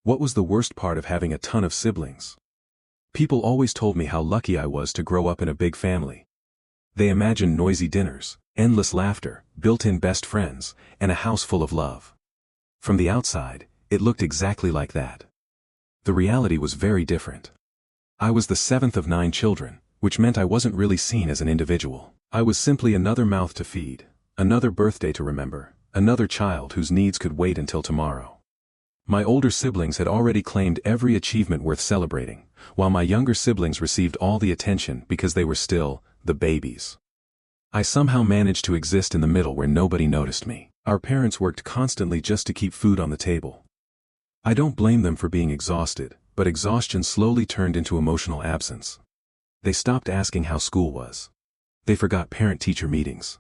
What was the worst part of having a ton of siblings? People always told me how lucky I was to grow up in a big family. They imagined noisy dinners, endless laughter, built-in best friends, and a house full of love. From the outside, it looked exactly like that. The reality was very different. I was the seventh of 9 children, which meant I wasn't really seen as an individual. I was simply another mouth to feed, another birthday to remember, another child whose needs could wait until tomorrow. My older siblings had already claimed every achievement worth celebrating, while my younger siblings received all the attention because they were still the babies. I somehow managed to exist in the middle where nobody noticed me. Our parents worked constantly just to keep food on the table. I don't blame them for being exhausted, but exhaustion slowly turned into emotional absence. They stopped asking how school was. They forgot parent-teacher meetings.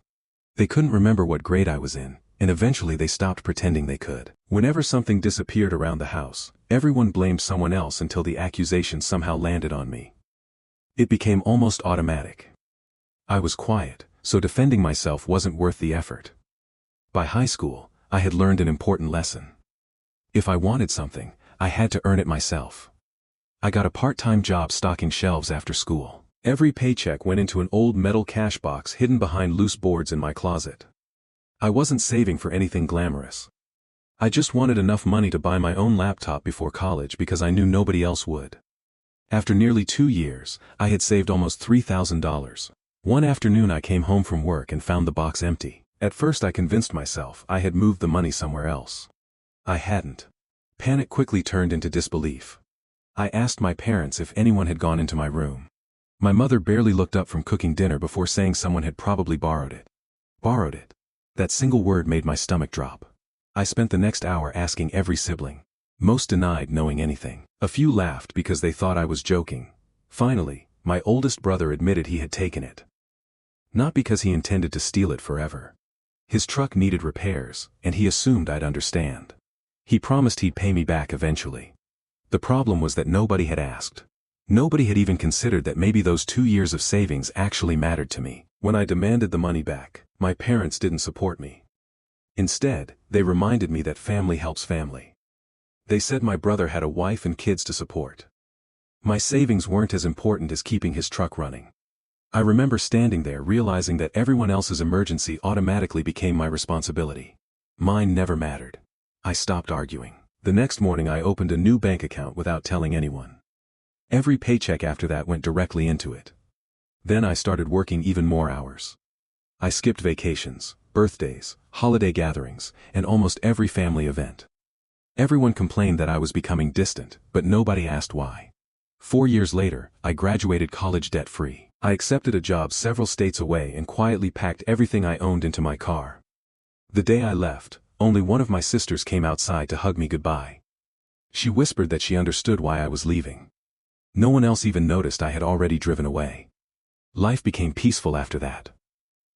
They couldn't remember what grade I was in, and eventually they stopped pretending they could. Whenever something disappeared around the house, everyone blamed someone else until the accusation somehow landed on me. It became almost automatic. I was quiet, so defending myself wasn't worth the effort. By high school, I had learned an important lesson. If I wanted something, I had to earn it myself. I got a part-time job stocking shelves after school. Every paycheck went into an old metal cash box hidden behind loose boards in my closet. I wasn't saving for anything glamorous. I just wanted enough money to buy my own laptop before college because I knew nobody else would. After nearly 2 years, I had saved almost $3,000. One afternoon I came home from work and found the box empty. At first I convinced myself I had moved the money somewhere else. I hadn't. Panic quickly turned into disbelief. I asked my parents if anyone had gone into my room. My mother barely looked up from cooking dinner before saying someone had probably borrowed it. Borrowed it. That single word made my stomach drop. I spent the next hour asking every sibling. Most denied knowing anything. A few laughed because they thought I was joking. Finally, my oldest brother admitted he had taken it. Not because he intended to steal it forever. His truck needed repairs, and he assumed I'd understand. He promised he'd pay me back eventually. The problem was that nobody had asked. Nobody had even considered that maybe those 2 years of savings actually mattered to me. When I demanded the money back, my parents didn't support me. Instead, they reminded me that family helps family. They said my brother had a wife and kids to support. My savings weren't as important as keeping his truck running. I remember standing there realizing that everyone else's emergency automatically became my responsibility. Mine never mattered. I stopped arguing. The next morning I opened a new bank account without telling anyone. Every paycheck after that went directly into it. Then I started working even more hours. I skipped vacations, birthdays, holiday gatherings, and almost every family event. Everyone complained that I was becoming distant, but nobody asked why. 4 years later, I graduated college debt-free. I accepted a job several states away and quietly packed everything I owned into my car. The day I left, only one of my sisters came outside to hug me goodbye. She whispered that she understood why I was leaving. No one else even noticed I had already driven away. Life became peaceful after that.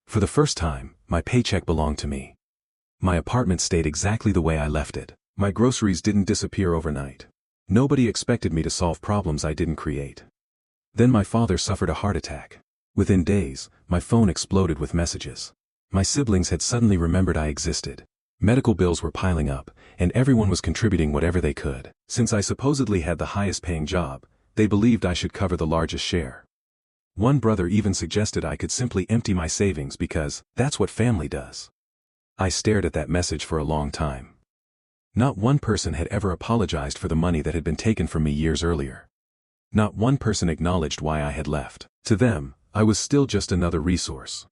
For the first time, my paycheck belonged to me. My apartment stayed exactly the way I left it. My groceries didn't disappear overnight. Nobody expected me to solve problems I didn't create. Then my father suffered a heart attack. Within days, my phone exploded with messages. My siblings had suddenly remembered I existed. Medical bills were piling up, and everyone was contributing whatever they could. Since I supposedly had the highest paying job, they believed I should cover the largest share. One brother even suggested I could simply empty my savings because that's what family does. I stared at that message for a long time. Not one person had ever apologized for the money that had been taken from me years earlier. Not one person acknowledged why I had left. To them, I was still just another resource.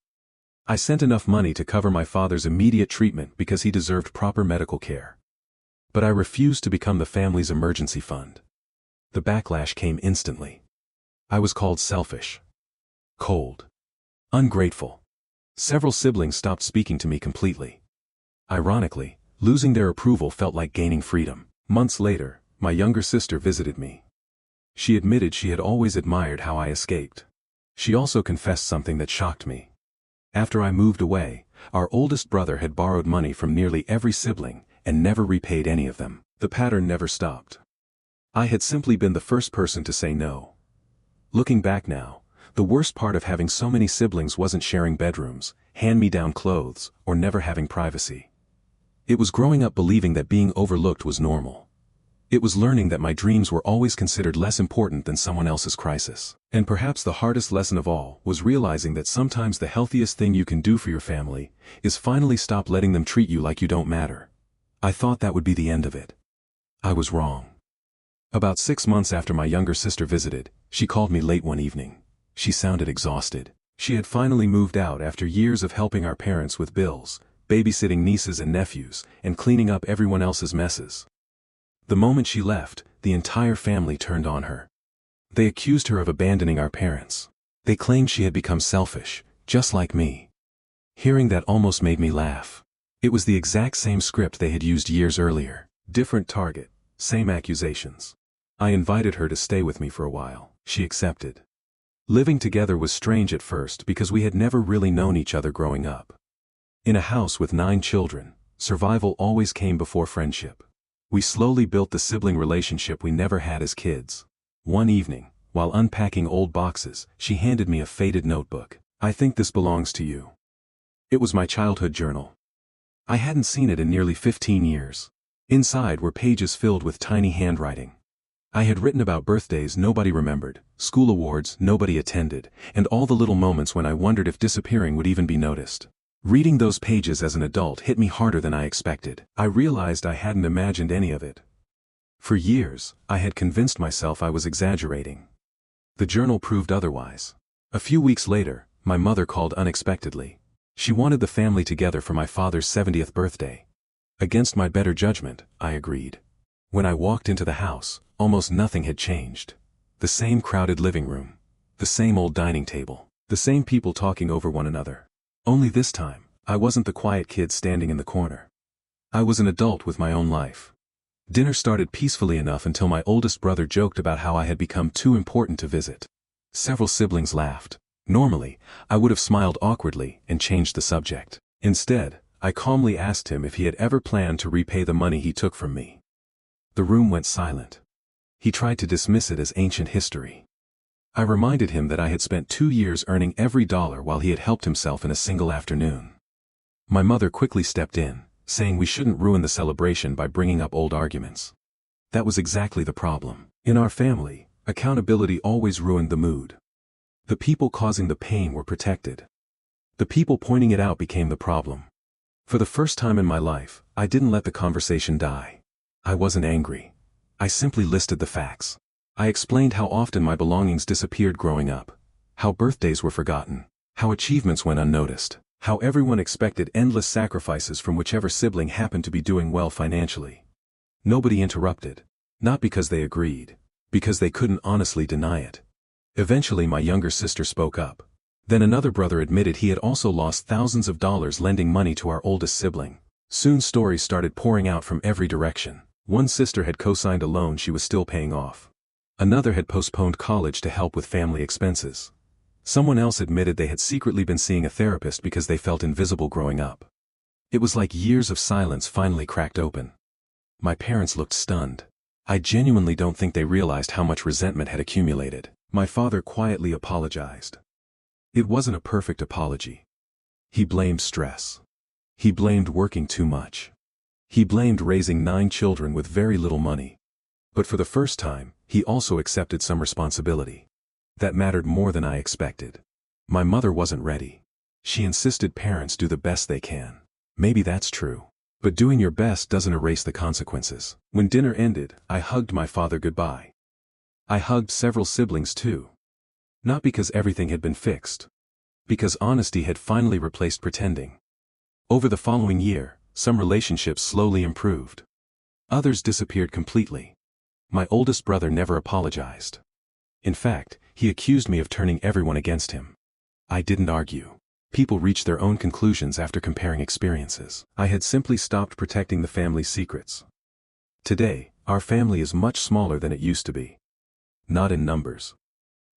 I sent enough money to cover my father's immediate treatment because he deserved proper medical care. But I refused to become the family's emergency fund. The backlash came instantly. I was called selfish, cold, ungrateful. Several siblings stopped speaking to me completely. Ironically, losing their approval felt like gaining freedom. Months later, my younger sister visited me. She admitted she had always admired how I escaped. She also confessed something that shocked me. After I moved away, our oldest brother had borrowed money from nearly every sibling and never repaid any of them. The pattern never stopped. I had simply been the first person to say no. Looking back now, the worst part of having so many siblings wasn't sharing bedrooms, hand-me-down clothes, or never having privacy. It was growing up believing that being overlooked was normal. It was learning that my dreams were always considered less important than someone else's crisis. And perhaps the hardest lesson of all was realizing that sometimes the healthiest thing you can do for your family is finally stop letting them treat you like you don't matter. I thought that would be the end of it. I was wrong. About 6 months after my younger sister visited, she called me late one evening. She sounded exhausted. She had finally moved out after years of helping our parents with bills, babysitting nieces and nephews, and cleaning up everyone else's messes. The moment she left, the entire family turned on her. They accused her of abandoning our parents. They claimed she had become selfish, just like me. Hearing that almost made me laugh. It was the exact same script they had used years earlier. Different target, same accusations. I invited her to stay with me for a while. She accepted. Living together was strange at first because we had never really known each other growing up. In a house with 9 children, survival always came before friendship. We slowly built the sibling relationship we never had as kids. One evening, while unpacking old boxes, she handed me a faded notebook. "I think this belongs to you." It was my childhood journal. I hadn't seen it in nearly 15 years. Inside were pages filled with tiny handwriting. I had written about birthdays nobody remembered, school awards nobody attended, and all the little moments when I wondered if disappearing would even be noticed. Reading those pages as an adult hit me harder than I expected. I realized I hadn't imagined any of it. For years, I had convinced myself I was exaggerating. The journal proved otherwise. A few weeks later, my mother called unexpectedly. She wanted the family together for my father's 70th birthday. Against my better judgment, I agreed. When I walked into the house, almost nothing had changed. The same crowded living room. The same old dining table. The same people talking over one another. Only this time, I wasn't the quiet kid standing in the corner. I was an adult with my own life. Dinner started peacefully enough until my oldest brother joked about how I had become too important to visit. Several siblings laughed. Normally, I would have smiled awkwardly and changed the subject. Instead, I calmly asked him if he had ever planned to repay the money he took from me. The room went silent. He tried to dismiss it as ancient history. I reminded him that I had spent 2 years earning every dollar while he had helped himself in a single afternoon. My mother quickly stepped in, saying we shouldn't ruin the celebration by bringing up old arguments. That was exactly the problem. In our family, accountability always ruined the mood. The people causing the pain were protected. The people pointing it out became the problem. For the first time in my life, I didn't let the conversation die. I wasn't angry. I simply listed the facts. I explained how often my belongings disappeared growing up, how birthdays were forgotten, how achievements went unnoticed, how everyone expected endless sacrifices from whichever sibling happened to be doing well financially. Nobody interrupted, not because they agreed, because they couldn't honestly deny it. Eventually my younger sister spoke up. Then another brother admitted he had also lost thousands of dollars lending money to our oldest sibling. Soon stories started pouring out from every direction. One sister had co-signed a loan she was still paying off. Another had postponed college to help with family expenses. Someone else admitted they had secretly been seeing a therapist because they felt invisible growing up. It was like years of silence finally cracked open. My parents looked stunned. I genuinely don't think they realized how much resentment had accumulated. My father quietly apologized. It wasn't a perfect apology. He blamed stress. He blamed working too much. He blamed raising 9 children with very little money. But for the first time, he also accepted some responsibility. That mattered more than I expected. My mother wasn't ready. She insisted parents do the best they can. Maybe that's true. But doing your best doesn't erase the consequences. When dinner ended, I hugged my father goodbye. I hugged several siblings too. Not because everything had been fixed. Because honesty had finally replaced pretending. Over the following year, some relationships slowly improved. Others disappeared completely. My oldest brother never apologized. In fact, he accused me of turning everyone against him. I didn't argue. People reached their own conclusions after comparing experiences. I had simply stopped protecting the family's secrets. Today, our family is much smaller than it used to be. Not in numbers.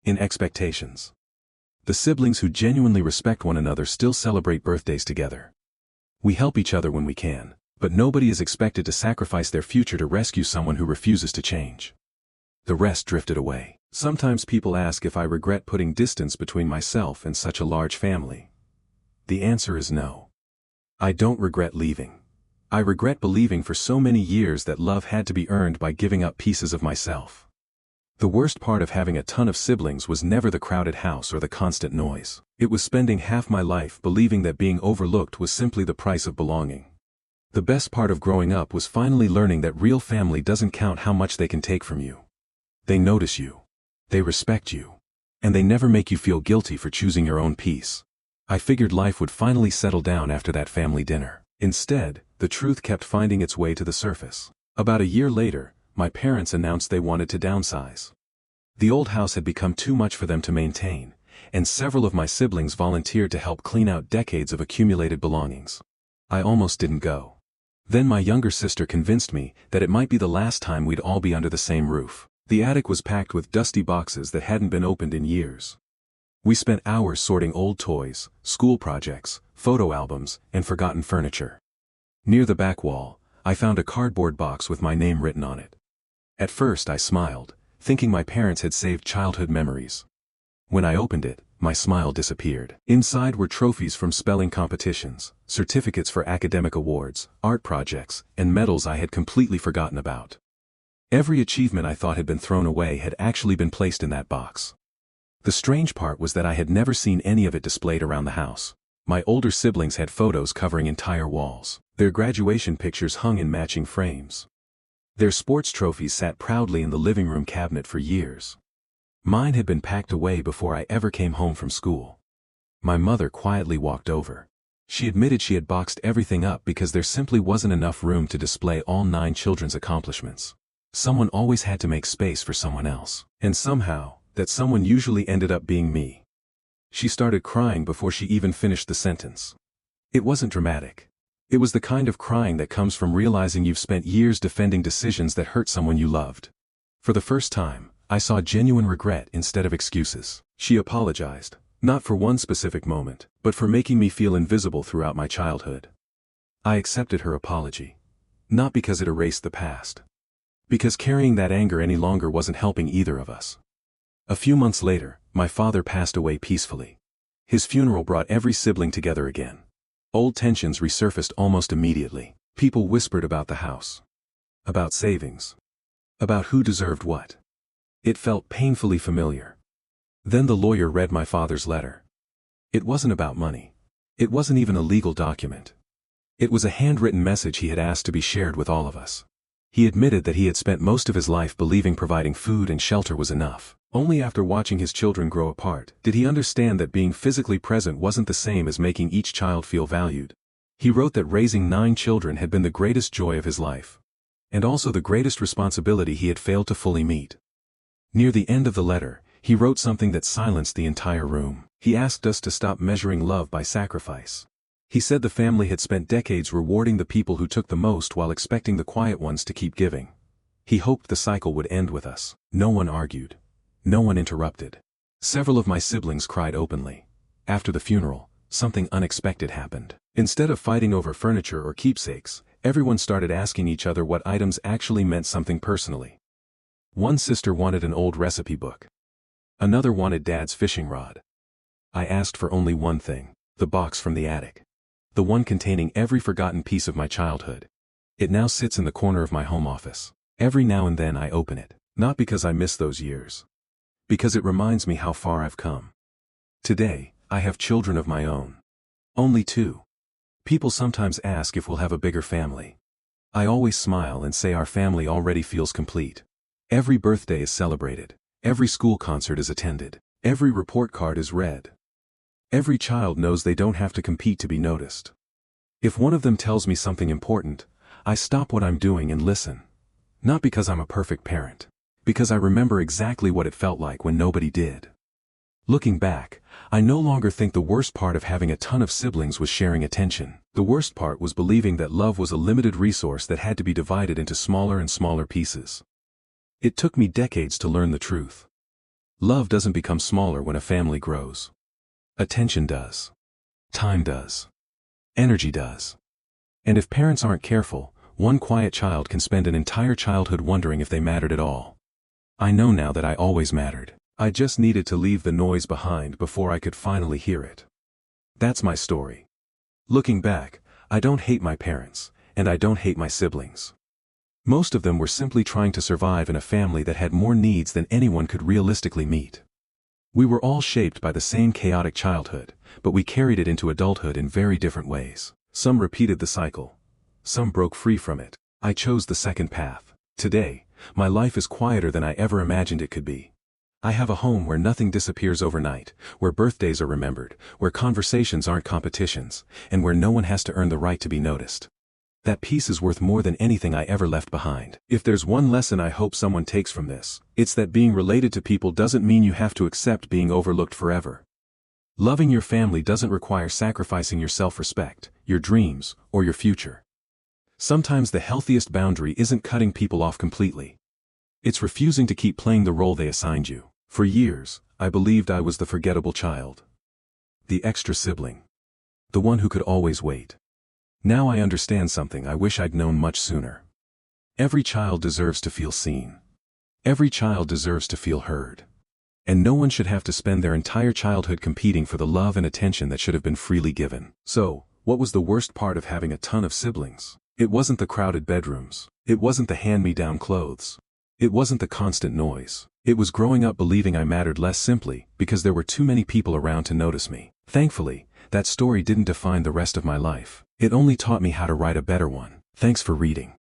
In expectations. The siblings who genuinely respect one another still celebrate birthdays together. We help each other when we can, but nobody is expected to sacrifice their future to rescue someone who refuses to change. The rest drifted away. Sometimes people ask if I regret putting distance between myself and such a large family. The answer is no. I don't regret leaving. I regret believing for so many years that love had to be earned by giving up pieces of myself. The worst part of having a ton of siblings was never the crowded house or the constant noise. It was spending half my life believing that being overlooked was simply the price of belonging. The best part of growing up was finally learning that real family doesn't count how much they can take from you. They notice you. They respect you. And they never make you feel guilty for choosing your own peace. I figured life would finally settle down after that family dinner. Instead, the truth kept finding its way to the surface. About a year later, my parents announced they wanted to downsize. The old house had become too much for them to maintain, and several of my siblings volunteered to help clean out decades of accumulated belongings. I almost didn't go. Then my younger sister convinced me that it might be the last time we'd all be under the same roof. The attic was packed with dusty boxes that hadn't been opened in years. We spent hours sorting old toys, school projects, photo albums, and forgotten furniture. Near the back wall, I found a cardboard box with my name written on it. At first I smiled, thinking my parents had saved childhood memories. When I opened it, my smile disappeared. Inside were trophies from spelling competitions, certificates for academic awards, art projects, and medals I had completely forgotten about. Every achievement I thought had been thrown away had actually been placed in that box. The strange part was that I had never seen any of it displayed around the house. My older siblings had photos covering entire walls. Their graduation pictures hung in matching frames. Their sports trophies sat proudly in the living room cabinet for years. Mine had been packed away before I ever came home from school. My mother quietly walked over. She admitted she had boxed everything up because there simply wasn't enough room to display all 9 children's accomplishments. Someone always had to make space for someone else. And somehow, that someone usually ended up being me. She started crying before she even finished the sentence. It wasn't dramatic. It was the kind of crying that comes from realizing you've spent years defending decisions that hurt someone you loved. For the first time, I saw genuine regret instead of excuses. She apologized, not for one specific moment, but for making me feel invisible throughout my childhood. I accepted her apology. Not because it erased the past. Because carrying that anger any longer wasn't helping either of us. A few months later, my father passed away peacefully. His funeral brought every sibling together again. Old tensions resurfaced almost immediately. People whispered about the house. About savings. About who deserved what. It felt painfully familiar. Then the lawyer read my father's letter. It wasn't about money. It wasn't even a legal document. It was a handwritten message he had asked to be shared with all of us. He admitted that he had spent most of his life believing providing food and shelter was enough. Only after watching his children grow apart did he understand that being physically present wasn't the same as making each child feel valued. He wrote that raising 9 children had been the greatest joy of his life. And also the greatest responsibility he had failed to fully meet. Near the end of the letter, he wrote something that silenced the entire room. He asked us to stop measuring love by sacrifice. He said the family had spent decades rewarding the people who took the most while expecting the quiet ones to keep giving. He hoped the cycle would end with us. No one argued. No one interrupted. Several of my siblings cried openly. After the funeral, something unexpected happened. Instead of fighting over furniture or keepsakes, everyone started asking each other what items actually meant something personally. One sister wanted an old recipe book. Another wanted Dad's fishing rod. I asked for only one thing, the box from the attic. The one containing every forgotten piece of my childhood. It now sits in the corner of my home office. Every now and then I open it, not because I miss those years. Because it reminds me how far I've come. Today, I have children of my own. Only 2. People sometimes ask if we'll have a bigger family. I always smile and say our family already feels complete. Every birthday is celebrated. Every school concert is attended. Every report card is read. Every child knows they don't have to compete to be noticed. If one of them tells me something important, I stop what I'm doing and listen. Not because I'm a perfect parent. Because I remember exactly what it felt like when nobody did. Looking back, I no longer think the worst part of having a ton of siblings was sharing attention. The worst part was believing that love was a limited resource that had to be divided into smaller and smaller pieces. It took me decades to learn the truth. Love doesn't become smaller when a family grows. Attention does. Time does. Energy does. And if parents aren't careful, one quiet child can spend an entire childhood wondering if they mattered at all. I know now that I always mattered. I just needed to leave the noise behind before I could finally hear it. That's my story. Looking back, I don't hate my parents, and I don't hate my siblings. Most of them were simply trying to survive in a family that had more needs than anyone could realistically meet. We were all shaped by the same chaotic childhood, but we carried it into adulthood in very different ways. Some repeated the cycle. Some broke free from it. I chose the second path. Today, my life is quieter than I ever imagined it could be. I have a home where nothing disappears overnight, where birthdays are remembered, where conversations aren't competitions, and where no one has to earn the right to be noticed. That peace is worth more than anything I ever left behind. If there's one lesson I hope someone takes from this, it's that being related to people doesn't mean you have to accept being overlooked forever. Loving your family doesn't require sacrificing your self-respect, your dreams, or your future. Sometimes the healthiest boundary isn't cutting people off completely. It's refusing to keep playing the role they assigned you. For years, I believed I was the forgettable child. The extra sibling. The one who could always wait. Now I understand something I wish I'd known much sooner. Every child deserves to feel seen. Every child deserves to feel heard. And no one should have to spend their entire childhood competing for the love and attention that should have been freely given. So, what was the worst part of having a ton of siblings? It wasn't the crowded bedrooms. It wasn't the hand-me-down clothes. It wasn't the constant noise. It was growing up believing I mattered less simply because there were too many people around to notice me. Thankfully, that story didn't define the rest of my life. It only taught me how to write a better one. Thanks for reading.